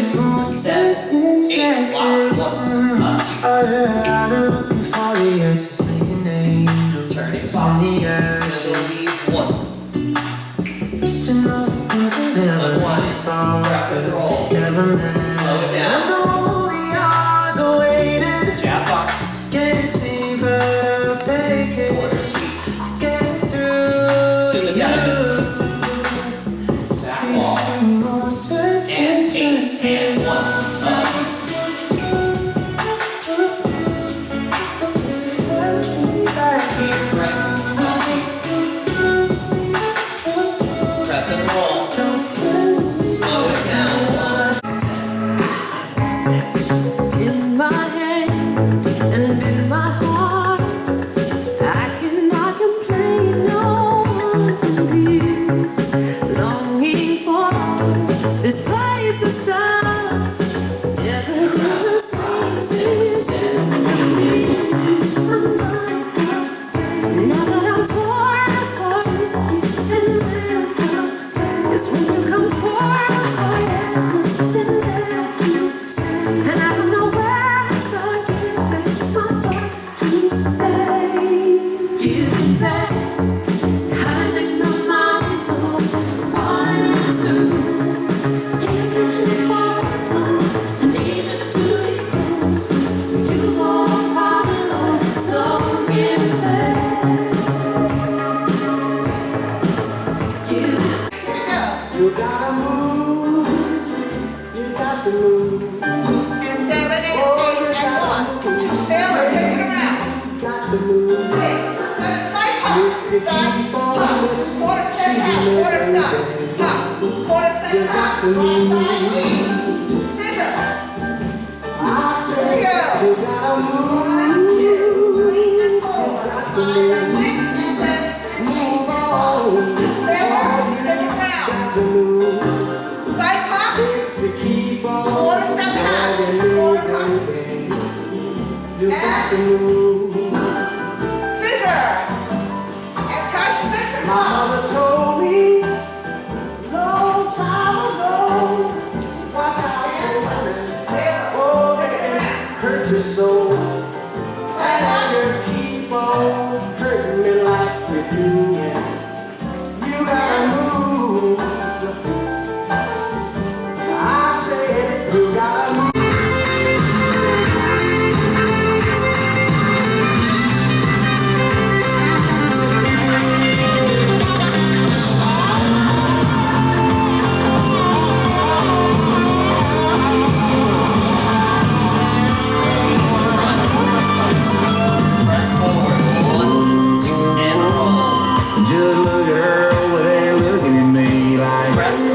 6, 7, 8, lock, 1, 2. I'm looking for the answers, making angels. Turning box, leave 1. Missing all the things I never thought Rock and roll. never meant. Slow it I down. know the odds are waiting Jazz box. against me, but I'll take it Quarter sweep. to get through. To the diamond. Back wall. And 8 and 1. Prep and roll. Slow it down. In my hand and in my heart, I cannot complain, no one competes. Longing for this place to start, never in the same now that I'm torn apart, and it's when you come forward, and I don't know where to start giving back my thoughts today. Giving back, hiding the mountains of falling into. Giving it for some, and even to the close. You won't follow, so give back. You gotta move, you got to move. And 7 and 8 and 1. 2 sailor, take it around. Got to move. 6, 7 side pop, side pop, quarter step half, quarter side, pop, quarter step half, cross side lead, scissor. I Here we said go. you gotta move. 1, 2, 3 and 4, 5 and 6 and 7 and 8 and 1. 2 sailor, take it around. To move. Side pop, You keep on. quarter step half, quarter pop, You got to move. scissor, and touch 6 and My 1. mother told me long time ago, watch out for women. Oh, they hurt your soul. And you keep on hurting me like you do. You gotta move. I said you gotta move. Press forward. 1, 2, and roll. Just look at her over there looking at me like. Press